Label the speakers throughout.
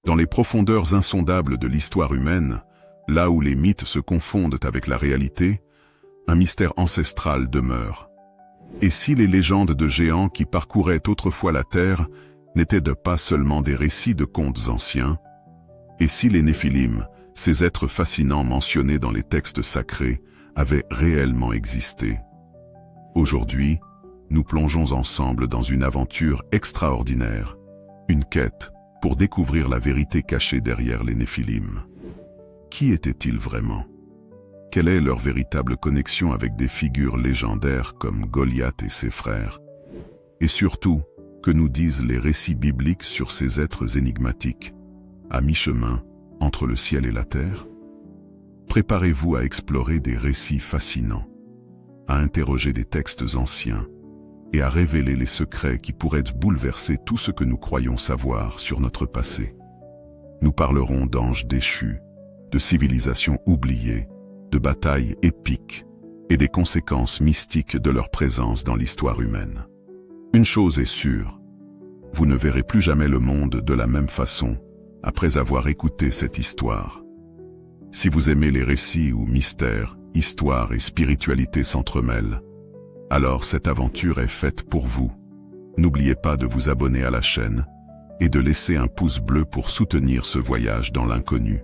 Speaker 1: Dans les profondeurs insondables de l'histoire humaine, là où les mythes se confondent avec la réalité, un mystère ancestral demeure. Et si les légendes de géants qui parcouraient autrefois la terre n'étaient pas seulement des récits de contes anciens, et si les Néphilim, ces êtres fascinants mentionnés dans les textes sacrés, avaient réellement existé? Aujourd'hui, nous plongeons ensemble dans une aventure extraordinaire, une quête pour découvrir la vérité cachée derrière les Néphilim. Qui étaient-ils vraiment? Quelle est leur véritable connexion avec des figures légendaires comme Goliath et ses frères? Et surtout, que nous disent les récits bibliques sur ces êtres énigmatiques, à mi-chemin entre le ciel et la terre? Préparez-vous à explorer des récits fascinants, à interroger des textes anciens et à révéler les secrets qui pourraient bouleverser tout ce que nous croyons savoir sur notre passé. Nous parlerons d'anges déchus, de civilisations oubliées, de batailles épiques et des conséquences mystiques de leur présence dans l'histoire humaine. Une chose est sûre, vous ne verrez plus jamais le monde de la même façon après avoir écouté cette histoire. Si vous aimez les récits où mystère, histoire et spiritualité s'entremêlent, alors cette aventure est faite pour vous. N'oubliez pas de vous abonner à la chaîne et de laisser un pouce bleu pour soutenir ce voyage dans l'inconnu.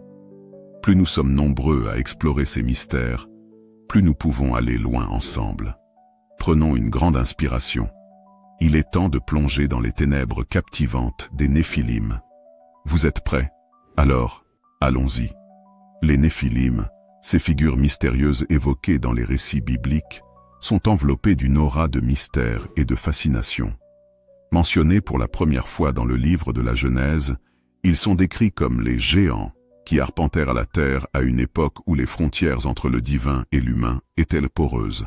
Speaker 1: Plus nous sommes nombreux à explorer ces mystères, plus nous pouvons aller loin ensemble. Prenons une grande inspiration. Il est temps de plonger dans les ténèbres captivantes des Néphilim. Vous êtes prêts? Alors, allons-y. Les Néphilim, ces figures mystérieuses évoquées dans les récits bibliques, sont enveloppées d'une aura de mystère et de fascination. Mentionnés pour la première fois dans le livre de la Genèse, ils sont décrits comme les géants qui arpentèrent la terre à une époque où les frontières entre le divin et l'humain étaient poreuses.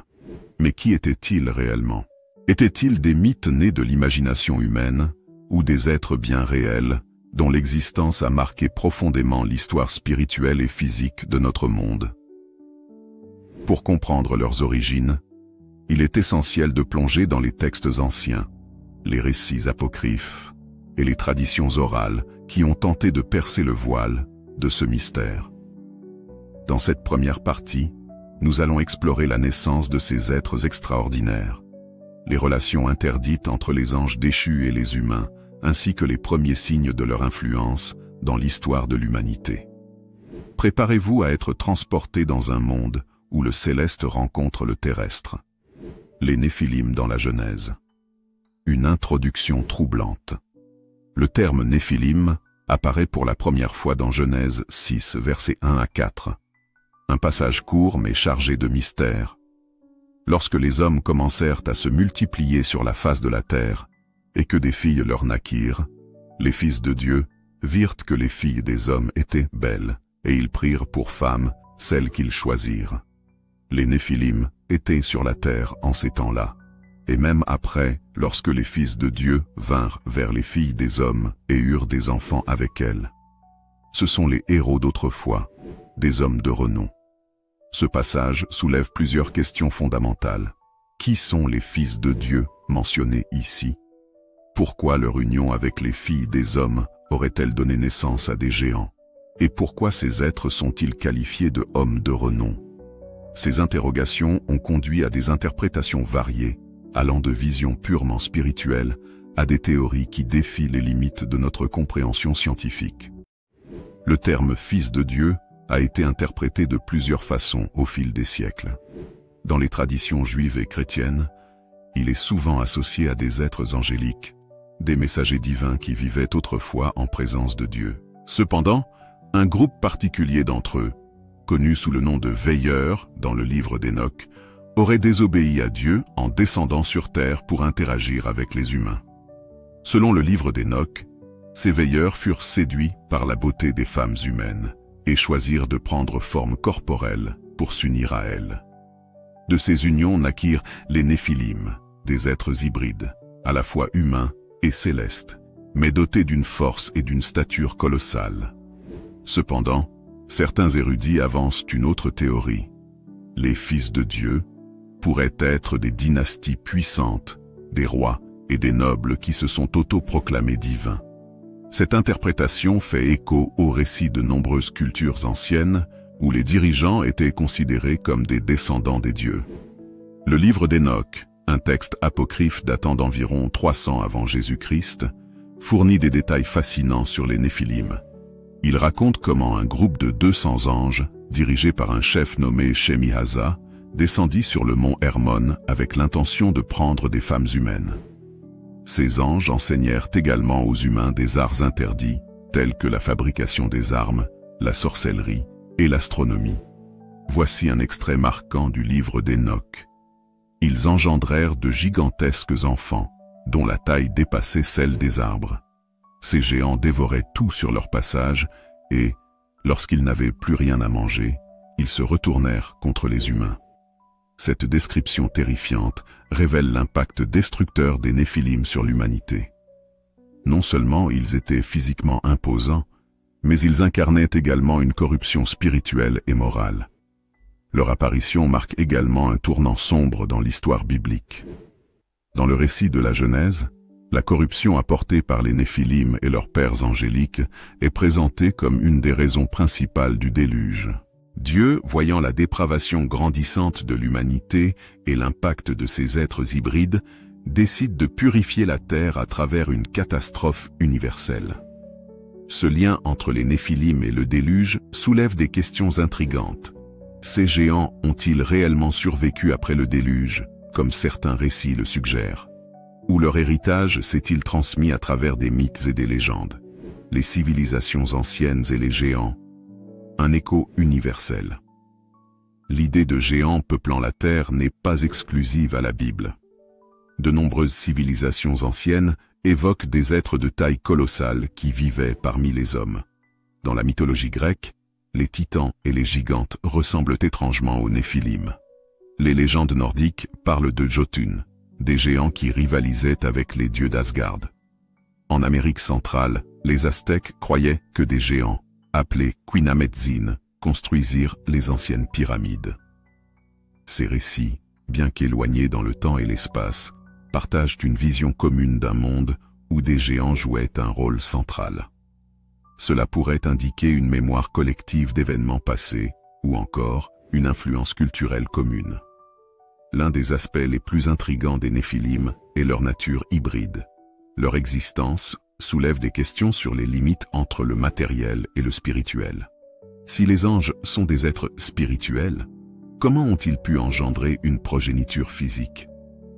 Speaker 1: Mais qui étaient-ils réellement? Étaient-ils des mythes nés de l'imagination humaine, ou des êtres bien réels, dont l'existence a marqué profondément l'histoire spirituelle et physique de notre monde? Pour comprendre leurs origines, il est essentiel de plonger dans les textes anciens, les récits apocryphes et les traditions orales qui ont tenté de percer le voile de ce mystère. Dans cette première partie, nous allons explorer la naissance de ces êtres extraordinaires, les relations interdites entre les anges déchus et les humains, ainsi que les premiers signes de leur influence dans l'histoire de l'humanité. Préparez-vous à être transportés dans un monde où le céleste rencontre le terrestre. Les Néphilim dans la Genèse. Une introduction troublante. Le terme Néphilim apparaît pour la première fois dans Genèse 6, versets 1 à 4. Un passage court mais chargé de mystère. Lorsque les hommes commencèrent à se multiplier sur la face de la terre, et que des filles leur naquirent, les fils de Dieu virent que les filles des hommes étaient belles, et ils prirent pour femmes celles qu'ils choisirent. Les Néphilim étaient sur la terre en ces temps-là, et même après, lorsque les fils de Dieu vinrent vers les filles des hommes et eurent des enfants avec elles. Ce sont les héros d'autrefois, des hommes de renom. Ce passage soulève plusieurs questions fondamentales. Qui sont les fils de Dieu mentionnés ici? Pourquoi leur union avec les filles des hommes aurait-elle donné naissance à des géants? Et pourquoi ces êtres sont-ils qualifiés de hommes de renom? Ces interrogations ont conduit à des interprétations variées, allant de visions purement spirituelles à des théories qui défient les limites de notre compréhension scientifique. Le terme « fils de Dieu » a été interprété de plusieurs façons au fil des siècles. Dans les traditions juives et chrétiennes, il est souvent associé à des êtres angéliques, des messagers divins qui vivaient autrefois en présence de Dieu. Cependant, un groupe particulier d'entre eux, connu sous le nom de veilleurs dans le livre d'Enoch, aurait désobéi à Dieu en descendant sur terre pour interagir avec les humains. Selon le livre d'Enoch, ces veilleurs furent séduits par la beauté des femmes humaines et choisirent de prendre forme corporelle pour s'unir à elles. De ces unions naquirent les Néphilim, des êtres hybrides, à la fois humains et célestes, mais dotés d'une force et d'une stature colossales. Cependant, certains érudits avancent une autre théorie. Les fils de Dieu pourraient être des dynasties puissantes, des rois et des nobles qui se sont autoproclamés divins. Cette interprétation fait écho aux récits de nombreuses cultures anciennes où les dirigeants étaient considérés comme des descendants des dieux. Le livre d'Enoch, un texte apocryphe datant d'environ 300 avant Jésus-Christ, fournit des détails fascinants sur les Néphilim. Il raconte comment un groupe de 200 anges, dirigé par un chef nommé Shemi-Haza, descendit sur le mont Hermon avec l'intention de prendre des femmes humaines. Ces anges enseignèrent également aux humains des arts interdits, tels que la fabrication des armes, la sorcellerie et l'astronomie. Voici un extrait marquant du livre d'Enoch. Ils engendrèrent de gigantesques enfants, dont la taille dépassait celle des arbres. Ces géants dévoraient tout sur leur passage et, lorsqu'ils n'avaient plus rien à manger, ils se retournèrent contre les humains. Cette description terrifiante révèle l'impact destructeur des Néphilim sur l'humanité. Non seulement ils étaient physiquement imposants, mais ils incarnaient également une corruption spirituelle et morale. Leur apparition marque également un tournant sombre dans l'histoire biblique. Dans le récit de la Genèse, la corruption apportée par les Néphilim et leurs pères angéliques est présentée comme une des raisons principales du déluge. Dieu, voyant la dépravation grandissante de l'humanité et l'impact de ces êtres hybrides, décide de purifier la terre à travers une catastrophe universelle. Ce lien entre les Néphilim et le déluge soulève des questions intrigantes. Ces géants ont-ils réellement survécu après le déluge, comme certains récits le suggèrent? Ou leur héritage s'est-il transmis à travers des mythes et des légendes? Les civilisations anciennes et les géants, un écho universel. L'idée de géants peuplant la Terre n'est pas exclusive à la Bible. De nombreuses civilisations anciennes évoquent des êtres de taille colossale qui vivaient parmi les hommes. Dans la mythologie grecque, les titans et les gigantes ressemblent étrangement aux Néphilim. Les légendes nordiques parlent de Jotun, des géants qui rivalisaient avec les dieux d'Asgard. En Amérique centrale, les Aztèques croyaient que des géants, appelés Quinametzin, construisirent les anciennes pyramides. Ces récits, bien qu'éloignés dans le temps et l'espace, partagent une vision commune d'un monde où des géants jouaient un rôle central. Cela pourrait indiquer une mémoire collective d'événements passés, ou encore une influence culturelle commune. L'un des aspects les plus intrigants des Néphilim est leur nature hybride. Leur existence soulève des questions sur les limites entre le matériel et le spirituel. Si les anges sont des êtres spirituels, comment ont-ils pu engendrer une progéniture physique?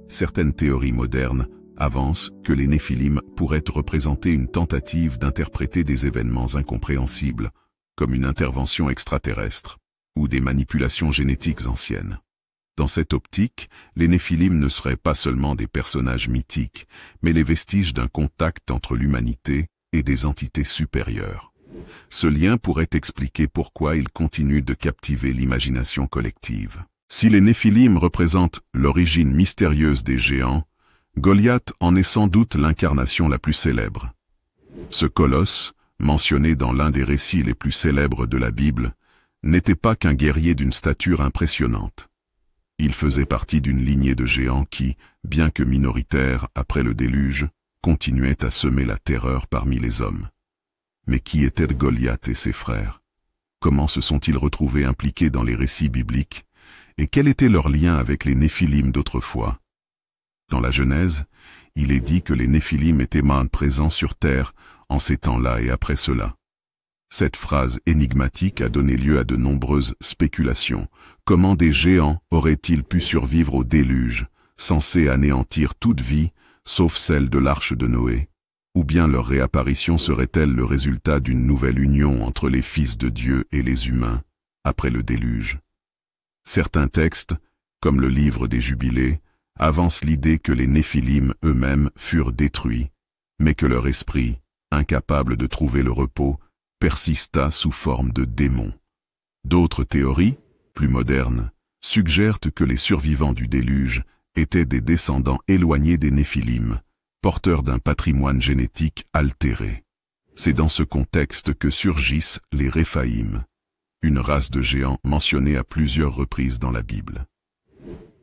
Speaker 1: Certaines théories modernes avancent que les Néphilim pourraient représenter une tentative d'interpréter des événements incompréhensibles, comme une intervention extraterrestre, ou des manipulations génétiques anciennes. Dans cette optique, les Néphilim ne seraient pas seulement des personnages mythiques, mais les vestiges d'un contact entre l'humanité et des entités supérieures. Ce lien pourrait expliquer pourquoi ils continuent de captiver l'imagination collective. Si les Néphilim représentent l'origine mystérieuse des géants, Goliath en est sans doute l'incarnation la plus célèbre. Ce colosse, mentionné dans l'un des récits les plus célèbres de la Bible, n'était pas qu'un guerrier d'une stature impressionnante. Il faisait partie d'une lignée de géants qui, bien que minoritaires après le déluge, continuaient à semer la terreur parmi les hommes. Mais qui étaient Goliath et ses frères? Comment se sont-ils retrouvés impliqués dans les récits bibliques? Et quel était leur lien avec les Néphilim d'autrefois? Dans la Genèse, il est dit que les Néphilim étaient présents sur terre en ces temps-là et après cela. Cette phrase énigmatique a donné lieu à de nombreuses spéculations. Comment des géants auraient-ils pu survivre au déluge, censé anéantir toute vie, sauf celle de l'arche de Noé? Ou bien leur réapparition serait-elle le résultat d'une nouvelle union entre les fils de Dieu et les humains, après le déluge? Certains textes, comme le livre des Jubilés, avancent l'idée que les Néphilim eux-mêmes furent détruits, mais que leur esprit, incapable de trouver le repos, persista sous forme de démons. D'autres théories, plus modernes, suggèrent que les survivants du déluge étaient des descendants éloignés des Néphilim, porteurs d'un patrimoine génétique altéré. C'est dans ce contexte que surgissent les Réphaïm, une race de géants mentionnée à plusieurs reprises dans la Bible.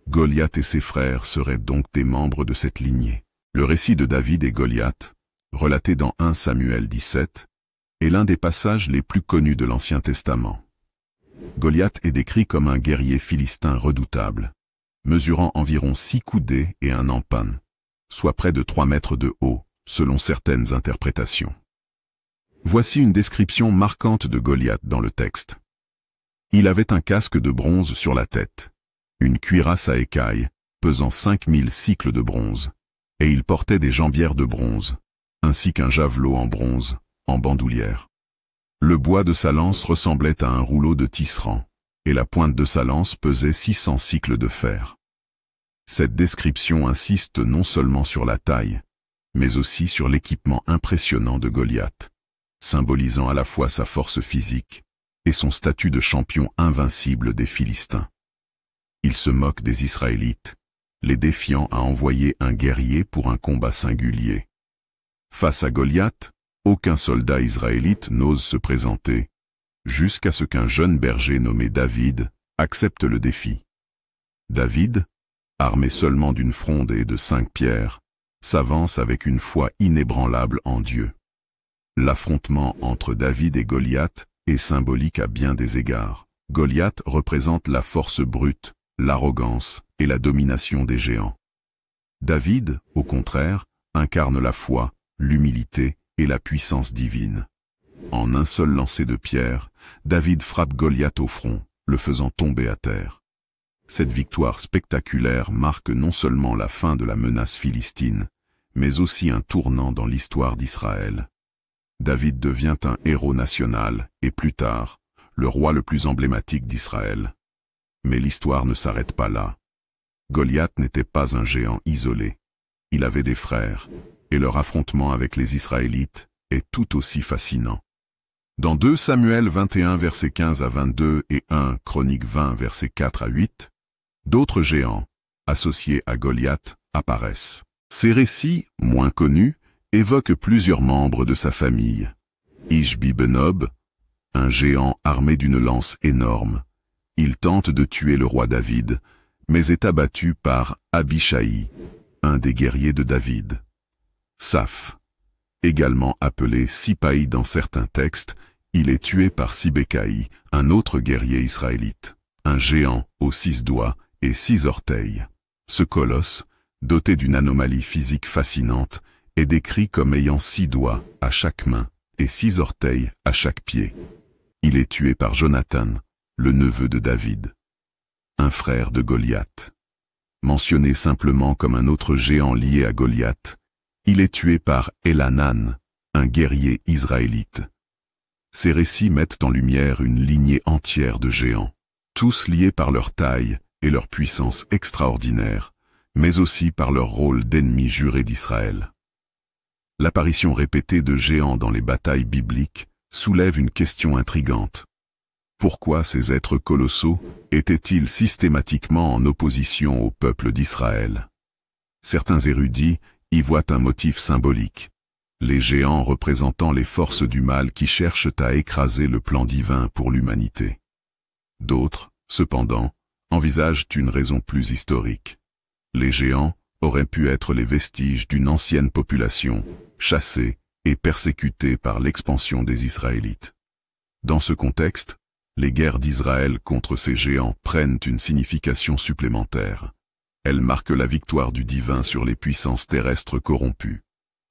Speaker 1: Goliath et ses frères seraient donc des membres de cette lignée. Le récit de David et Goliath, relaté dans 1 Samuel 17, est l'un des passages les plus connus de l'Ancien Testament. Goliath est décrit comme un guerrier philistin redoutable, mesurant environ 6 coudées et un empan, soit près de 3 mètres de haut, selon certaines interprétations. Voici une description marquante de Goliath dans le texte. Il avait un casque de bronze sur la tête, une cuirasse à écailles, pesant 5000 cycles de bronze, et il portait des jambières de bronze, ainsi qu'un javelot en bronze, en bandoulière. Le bois de sa lance ressemblait à un rouleau de tisserand, et la pointe de sa lance pesait 600 cycles de fer. Cette description insiste non seulement sur la taille, mais aussi sur l'équipement impressionnant de Goliath, symbolisant à la fois sa force physique et son statut de champion invincible des Philistins. Il se moque des Israélites, les défiant à envoyer un guerrier pour un combat singulier. Face à Goliath, aucun soldat israélite n'ose se présenter, jusqu'à ce qu'un jeune berger nommé David accepte le défi. David, armé seulement d'une fronde et de 5 pierres, s'avance avec une foi inébranlable en Dieu. L'affrontement entre David et Goliath est symbolique à bien des égards. Goliath représente la force brute, l'arrogance et la domination des géants. David, au contraire, incarne la foi, l'humilité et la puissance divine. En un seul lancer de pierre, David frappe Goliath au front, le faisant tomber à terre. Cette victoire spectaculaire marque non seulement la fin de la menace philistine, mais aussi un tournant dans l'histoire d'Israël. David devient un héros national et plus tard, le roi le plus emblématique d'Israël. Mais l'histoire ne s'arrête pas là. Goliath n'était pas un géant isolé. Il avait des frères, et leur affrontement avec les Israélites est tout aussi fascinant. Dans 2 Samuel 21 versets 15 à 22 et 1 Chroniques 20 versets 4 à 8, d'autres géants, associés à Goliath, apparaissent. Ces récits, moins connus, évoquent plusieurs membres de sa famille. Ishbi-Benob, un géant armé d'une lance énorme. Il tente de tuer le roi David, mais est abattu par Abishai, un des guerriers de David. Saph, également appelé Sipaï dans certains textes, il est tué par Sibécaï, un autre guerrier israélite, un géant aux 6 doigts et 6 orteils. Ce colosse, doté d'une anomalie physique fascinante, est décrit comme ayant 6 doigts à chaque main et 6 orteils à chaque pied. Il est tué par Jonathan, le neveu de David, un frère de Goliath. Mentionné simplement comme un autre géant lié à Goliath, il est tué par Elhanan, un guerrier israélite. Ces récits mettent en lumière une lignée entière de géants, tous liés par leur taille et leur puissance extraordinaire, mais aussi par leur rôle d'ennemis jurés d'Israël. L'apparition répétée de géants dans les batailles bibliques soulève une question intrigante. Pourquoi ces êtres colossaux étaient-ils systématiquement en opposition au peuple d'Israël? Certains érudits y voient un motif symbolique, les géants représentant les forces du mal qui cherchent à écraser le plan divin pour l'humanité. D'autres, cependant, envisagent une raison plus historique. Les géants auraient pu être les vestiges d'une ancienne population, chassée et persécutée par l'expansion des Israélites. Dans ce contexte, les guerres d'Israël contre ces géants prennent une signification supplémentaire. Elles marquent la victoire du divin sur les puissances terrestres corrompues.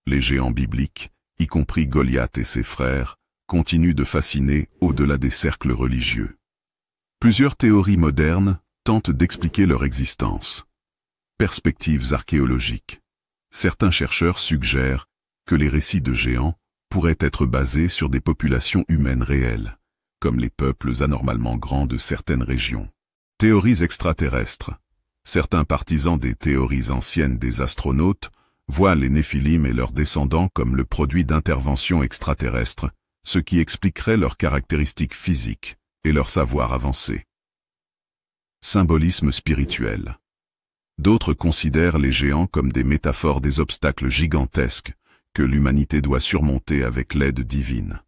Speaker 1: Les géants bibliques, y compris Goliath et ses frères, continuent de fasciner au-delà des cercles religieux. Plusieurs théories modernes tentent d'expliquer leur existence. Perspectives archéologiques. Certains chercheurs suggèrent que les récits de géants pourraient être basés sur des populations humaines réelles, comme les peuples anormalement grands de certaines régions. Théories extraterrestres. Certains partisans des théories anciennes des astronautes voient les Néphilim et leurs descendants comme le produit d'interventions extraterrestres, ce qui expliquerait leurs caractéristiques physiques et leur savoir avancé. Symbolisme spirituel. D'autres considèrent les géants comme des métaphores des obstacles gigantesques que l'humanité doit surmonter avec l'aide divine.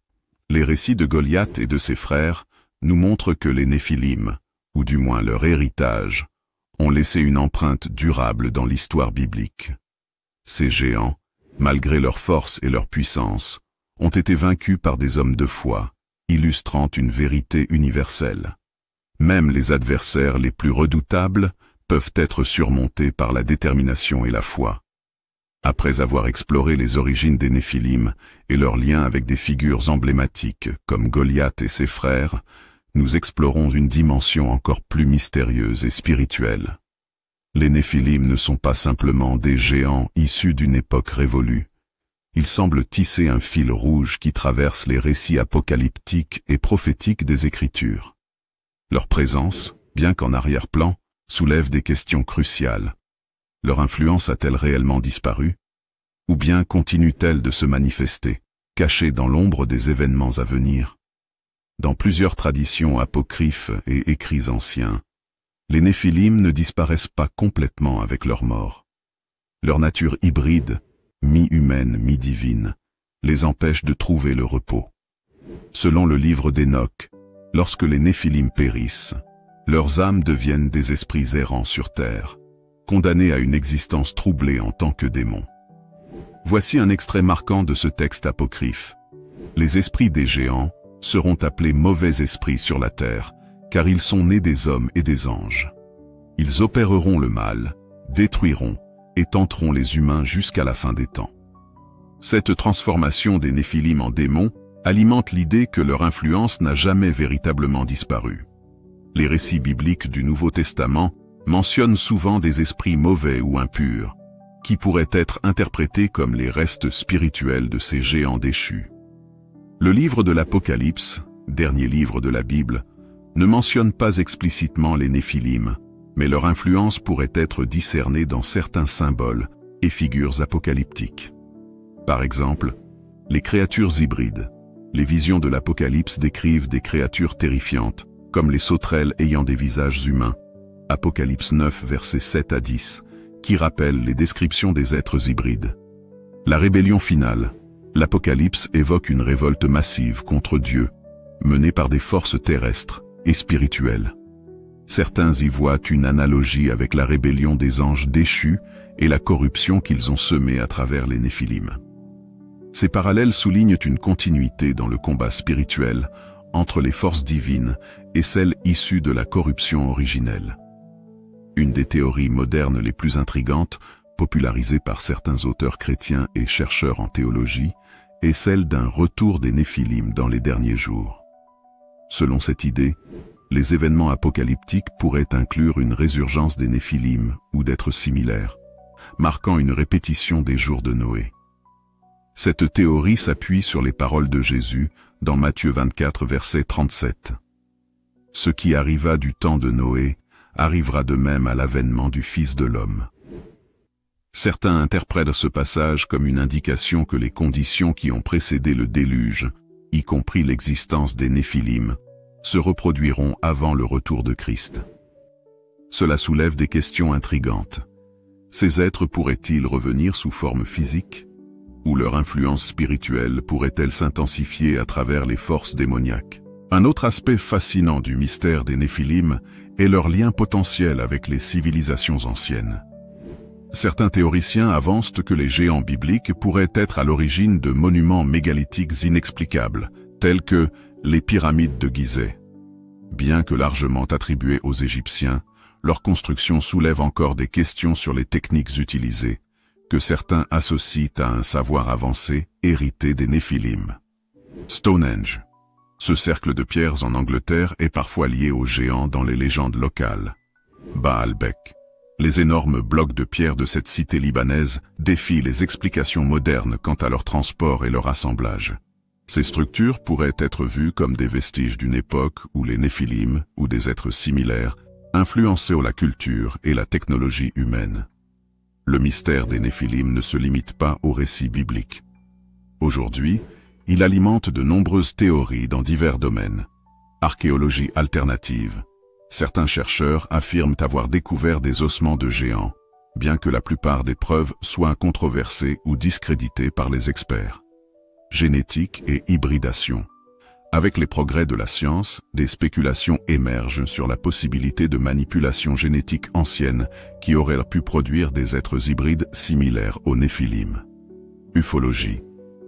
Speaker 1: Les récits de Goliath et de ses frères nous montrent que les Néphilim, ou du moins leur héritage, ont laissé une empreinte durable dans l'histoire biblique. Ces géants, malgré leur force et leur puissance, ont été vaincus par des hommes de foi, illustrant une vérité universelle. Même les adversaires les plus redoutables peuvent être surmontés par la détermination et la foi. Après avoir exploré les origines des Néphilim et leurs liens avec des figures emblématiques comme Goliath et ses frères, nous explorons une dimension encore plus mystérieuse et spirituelle. Les Néphilim ne sont pas simplement des géants issus d'une époque révolue. Ils semblent tisser un fil rouge qui traverse les récits apocalyptiques et prophétiques des Écritures. Leur présence, bien qu'en arrière-plan, soulève des questions cruciales. Leur influence a-t-elle réellement disparu? Ou bien continue-t-elle de se manifester, cachée dans l'ombre des événements à venir? Dans plusieurs traditions apocryphes et écrits anciens, les Néphilim ne disparaissent pas complètement avec leur mort. Leur nature hybride, mi-humaine, mi-divine, les empêche de trouver le repos. Selon le livre d'Enoch, lorsque les Néphilim périssent, leurs âmes deviennent des esprits errants sur terre, condamnés à une existence troublée en tant que démons. Voici un extrait marquant de ce texte apocryphe. Les esprits des géants seront appelés mauvais esprits sur la terre, car ils sont nés des hommes et des anges. Ils opéreront le mal, détruiront et tenteront les humains jusqu'à la fin des temps. Cette transformation des Néphilim en démons alimente l'idée que leur influence n'a jamais véritablement disparu. Les récits bibliques du Nouveau Testament mentionnent souvent des esprits mauvais ou impurs, qui pourraient être interprétés comme les restes spirituels de ces géants déchus. Le livre de l'Apocalypse, dernier livre de la Bible, ne mentionne pas explicitement les Néphilim, mais leur influence pourrait être discernée dans certains symboles et figures apocalyptiques. Par exemple, les créatures hybrides. Les visions de l'Apocalypse décrivent des créatures terrifiantes, comme les sauterelles ayant des visages humains. Apocalypse 9, versets 7 à 10, qui rappellent les descriptions des êtres hybrides. La rébellion finale. L'Apocalypse évoque une révolte massive contre Dieu, menée par des forces terrestres et spirituelles. Certains y voient une analogie avec la rébellion des anges déchus et la corruption qu'ils ont semée à travers les Néphilim. Ces parallèles soulignent une continuité dans le combat spirituel entre les forces divines et celles issues de la corruption originelle. Une des théories modernes les plus intrigantes, popularisée par certains auteurs chrétiens et chercheurs en théologie, est celle d'un retour des Néphilim dans les derniers jours. Selon cette idée, les événements apocalyptiques pourraient inclure une résurgence des Néphilim ou d'êtres similaires, marquant une répétition des jours de Noé. Cette théorie s'appuie sur les paroles de Jésus dans Matthieu 24, verset 37. « Ce qui arriva du temps de Noé arrivera de même à l'avènement du Fils de l'homme. » Certains interprètent ce passage comme une indication que les conditions qui ont précédé le déluge, y compris l'existence des Néphilim, se reproduiront avant le retour de Christ. Cela soulève des questions intrigantes. Ces êtres pourraient-ils revenir sous forme physique? Ou leur influence spirituelle pourrait-elle s'intensifier à travers les forces démoniaques? Un autre aspect fascinant du mystère des Néphilim est leur lien potentiel avec les civilisations anciennes. Certains théoriciens avancent que les géants bibliques pourraient être à l'origine de monuments mégalithiques inexplicables, tels que les pyramides de Gizeh. Bien que largement attribuées aux Égyptiens, leur construction soulève encore des questions sur les techniques utilisées, que certains associent à un savoir avancé hérité des Néphilim. Stonehenge. Ce cercle de pierres en Angleterre est parfois lié aux géants dans les légendes locales. Baalbek. Les énormes blocs de pierre de cette cité libanaise défient les explications modernes quant à leur transport et leur assemblage. Ces structures pourraient être vues comme des vestiges d'une époque où les Néphilim, ou des êtres similaires, influençaient la culture et la technologie humaine. Le mystère des Néphilim ne se limite pas aux récits bibliques. Aujourd'hui, il alimente de nombreuses théories dans divers domaines. Archéologie alternative. Certains chercheurs affirment avoir découvert des ossements de géants, bien que la plupart des preuves soient controversées ou discréditées par les experts. Génétique et hybridation. Avec les progrès de la science, des spéculations émergent sur la possibilité de manipulations génétiques anciennes qui auraient pu produire des êtres hybrides similaires aux Néphilim. Ufologie.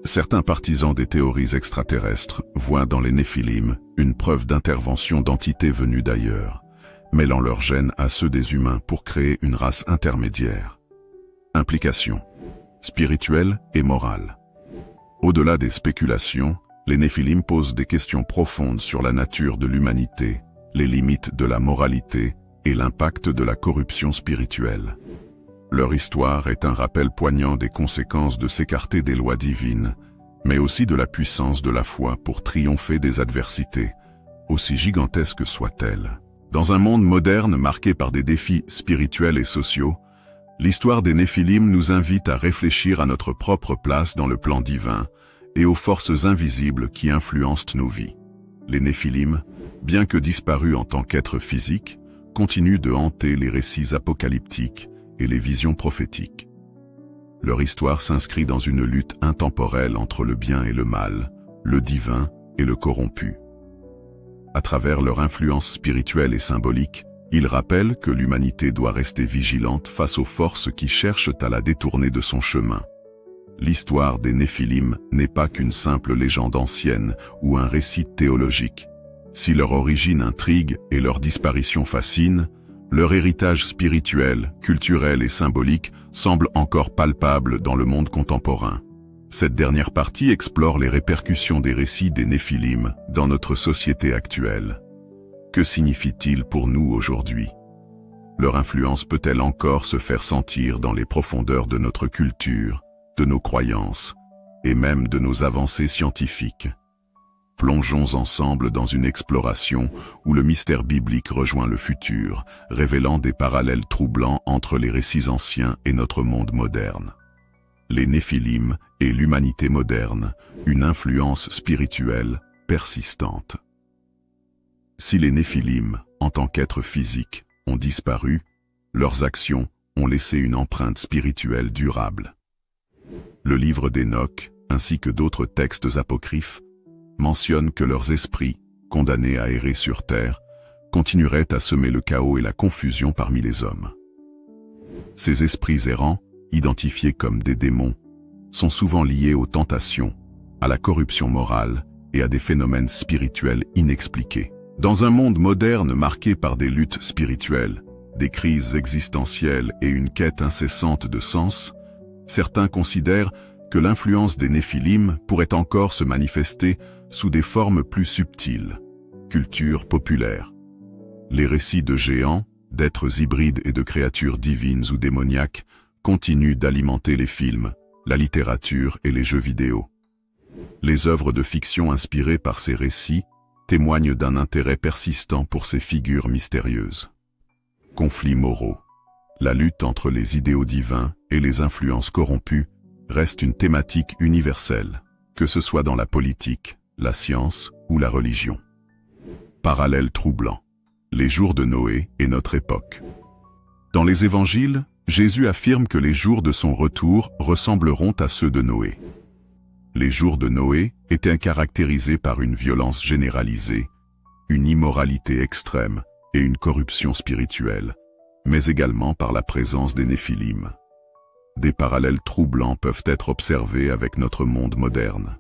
Speaker 1: Certains partisans des théories extraterrestres voient dans les Néphilim une preuve d'intervention d'entités venues d'ailleurs, mêlant leurs gènes à ceux des humains pour créer une race intermédiaire. Implications spirituelles et morales. Au-delà des spéculations, les Néphilim posent des questions profondes sur la nature de l'humanité, les limites de la moralité et l'impact de la corruption spirituelle. Leur histoire est un rappel poignant des conséquences de s'écarter des lois divines, mais aussi de la puissance de la foi pour triompher des adversités, aussi gigantesques soient-elles. Dans un monde moderne marqué par des défis spirituels et sociaux, l'histoire des Néphilim nous invite à réfléchir à notre propre place dans le plan divin et aux forces invisibles qui influencent nos vies. Les Néphilim, bien que disparus en tant qu'êtres physiques, continuent de hanter les récits apocalyptiques et les visions prophétiques. Leur histoire s'inscrit dans une lutte intemporelle entre le bien et le mal, le divin et le corrompu. À travers leur influence spirituelle et symbolique, ils rappellent que l'humanité doit rester vigilante face aux forces qui cherchent à la détourner de son chemin. L'histoire des Néphilim n'est pas qu'une simple légende ancienne ou un récit théologique. Si leur origine intrigue et leur disparition fascine, leur héritage spirituel, culturel et symbolique semble encore palpable dans le monde contemporain. Cette dernière partie explore les répercussions des récits des Néphilim dans notre société actuelle. Que signifie-t-il pour nous aujourd'hui? Leur influence peut-elle encore se faire sentir dans les profondeurs de notre culture, de nos croyances et même de nos avancées scientifiques? Plongeons ensemble dans une exploration où le mystère biblique rejoint le futur, révélant des parallèles troublants entre les récits anciens et notre monde moderne. Les Néphilim et l'humanité moderne, une influence spirituelle persistante. Si les Néphilim, en tant qu'êtres physiques, ont disparu, leurs actions ont laissé une empreinte spirituelle durable. Le livre d'Enoch, ainsi que d'autres textes apocryphes, mentionnent que leurs esprits, condamnés à errer sur terre, continueraient à semer le chaos et la confusion parmi les hommes. Ces esprits errants, identifiés comme des démons, sont souvent liés aux tentations, à la corruption morale et à des phénomènes spirituels inexpliqués. Dans un monde moderne marqué par des luttes spirituelles, des crises existentielles et une quête incessante de sens, certains considèrent que l'influence des Néphilim pourrait encore se manifester sous des formes plus subtiles. Culture populaire. Les récits de géants, d'êtres hybrides et de créatures divines ou démoniaques continuent d'alimenter les films, la littérature et les jeux vidéo. Les œuvres de fiction inspirées par ces récits témoignent d'un intérêt persistant pour ces figures mystérieuses. Conflits moraux. La lutte entre les idéaux divins et les influences corrompues reste une thématique universelle, que ce soit dans la politique, la science ou la religion. Parallèle troublant. Les jours de Noé et notre époque. Dans les évangiles, Jésus affirme que les jours de son retour ressembleront à ceux de Noé. Les jours de Noé étaient caractérisés par une violence généralisée, une immoralité extrême et une corruption spirituelle, mais également par la présence des Néphilim. Des parallèles troublants peuvent être observés avec notre monde moderne.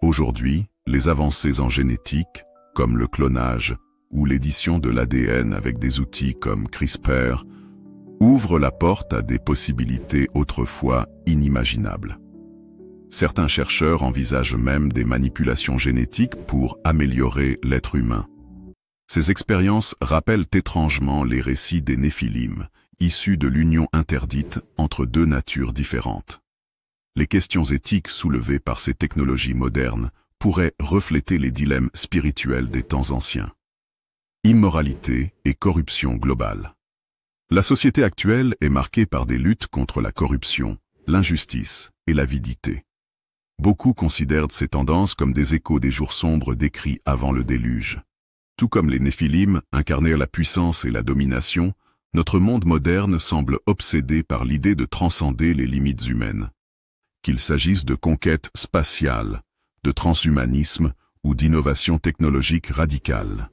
Speaker 1: Aujourd'hui, les avancées en génétique, comme le clonage ou l'édition de l'ADN avec des outils comme CRISPR, ouvrent la porte à des possibilités autrefois inimaginables. Certains chercheurs envisagent même des manipulations génétiques pour améliorer l'être humain. Ces expériences rappellent étrangement les récits des Néphilim, issus de l'union interdite entre deux natures différentes. Les questions éthiques soulevées par ces technologies modernes pourraient refléter les dilemmes spirituels des temps anciens. Immoralité et corruption globale. La société actuelle est marquée par des luttes contre la corruption, l'injustice et l'avidité. Beaucoup considèrent ces tendances comme des échos des jours sombres décrits avant le déluge. Tout comme les Néphilim incarnèrent la puissance et la domination, notre monde moderne semble obsédé par l'idée de transcender les limites humaines. Qu'il s'agisse de conquêtes spatiales, de transhumanisme ou d'innovation technologique radicale.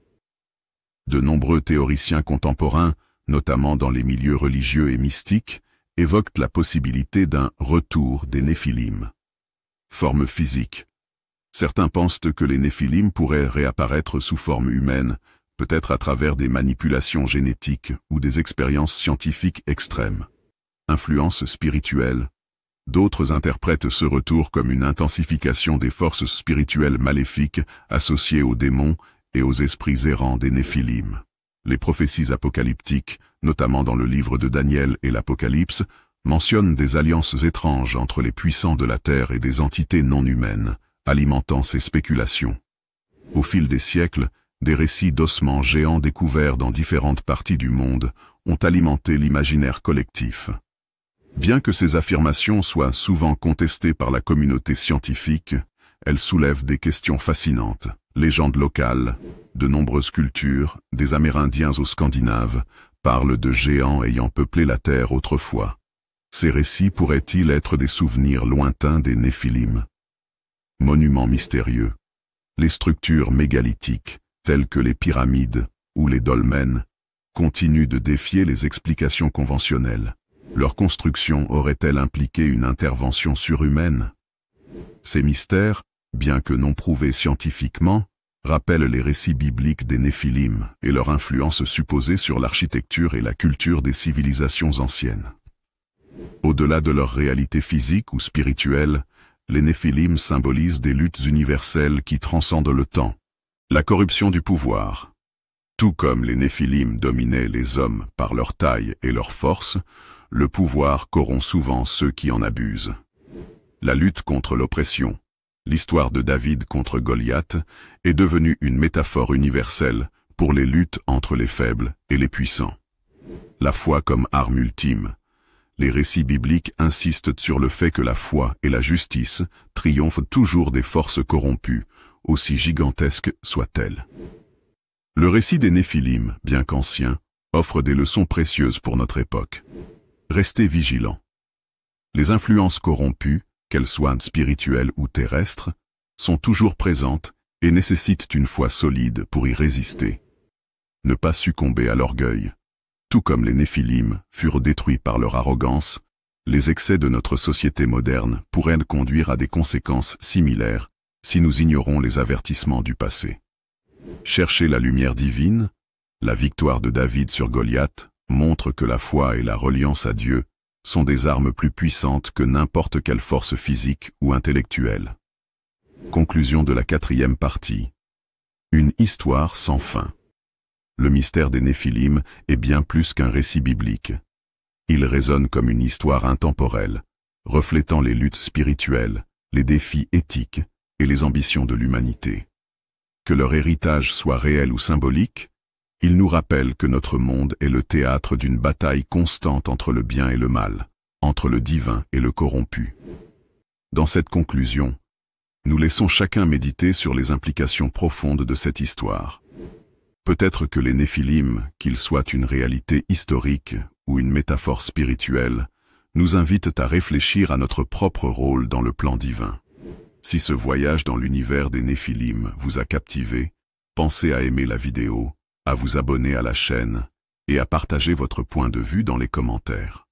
Speaker 1: De nombreux théoriciens contemporains, notamment dans les milieux religieux et mystiques, évoquent la possibilité d'un retour des Néphilim, Forme physique. Certains pensent que les Néphilim pourraient réapparaître sous forme humaine, peut-être à travers des manipulations génétiques ou des expériences scientifiques extrêmes. Influence spirituelle. D'autres interprètent ce retour comme une intensification des forces spirituelles maléfiques associées aux démons et aux esprits errants des Néphilim. Les prophéties apocalyptiques, notamment dans le livre de Daniel et l'Apocalypse, mentionnent des alliances étranges entre les puissants de la terre et des entités non humaines, alimentant ces spéculations. Au fil des siècles, des récits d'ossements géants découverts dans différentes parties du monde ont alimenté l'imaginaire collectif. Bien que ces affirmations soient souvent contestées par la communauté scientifique, elles soulèvent des questions fascinantes. Légendes locales, de nombreuses cultures, des Amérindiens aux Scandinaves, parlent de géants ayant peuplé la Terre autrefois. Ces récits pourraient-ils être des souvenirs lointains des Néphilim? Monuments mystérieux. Les structures mégalithiques, telles que les pyramides ou les dolmens, continuent de défier les explications conventionnelles. Leur construction aurait-elle impliqué une intervention surhumaine? Ces mystères, bien que non prouvés scientifiquement, rappellent les récits bibliques des Néphilim et leur influence supposée sur l'architecture et la culture des civilisations anciennes. Au-delà de leur réalité physique ou spirituelle, les Néphilim symbolisent des luttes universelles qui transcendent le temps. La corruption du pouvoir. Tout comme les Néphilim dominaient les hommes par leur taille et leur force, le pouvoir corrompt souvent ceux qui en abusent. La lutte contre l'oppression. L'histoire de David contre Goliath est devenue une métaphore universelle pour les luttes entre les faibles et les puissants. La foi comme arme ultime. Les récits bibliques insistent sur le fait que la foi et la justice triomphent toujours des forces corrompues, aussi gigantesques soient-elles. Le récit des Néphilim, bien qu'ancien, offre des leçons précieuses pour notre époque. Restez vigilants. Les influences corrompues, qu'elles soient spirituelles ou terrestres, sont toujours présentes et nécessitent une foi solide pour y résister. Ne pas succomber à l'orgueil. Tout comme les Néphilim furent détruits par leur arrogance, les excès de notre société moderne pourraient conduire à des conséquences similaires si nous ignorons les avertissements du passé. Cherchez la lumière divine, la victoire de David sur Goliath montre que la foi et la reliance à Dieu sont des armes plus puissantes que n'importe quelle force physique ou intellectuelle. Conclusion de la 4e partie. Une histoire sans fin. Le mystère des Néphilim est bien plus qu'un récit biblique. Il résonne comme une histoire intemporelle, reflétant les luttes spirituelles, les défis éthiques et les ambitions de l'humanité. Que leur héritage soit réel ou symbolique, il nous rappelle que notre monde est le théâtre d'une bataille constante entre le bien et le mal, entre le divin et le corrompu. Dans cette conclusion, nous laissons chacun méditer sur les implications profondes de cette histoire. Peut-être que les Néphilim, qu'ils soient une réalité historique ou une métaphore spirituelle, nous invitent à réfléchir à notre propre rôle dans le plan divin. Si ce voyage dans l'univers des Néphilim vous a captivé, pensez à aimer la vidéo, à vous abonner à la chaîne et à partager votre point de vue dans les commentaires.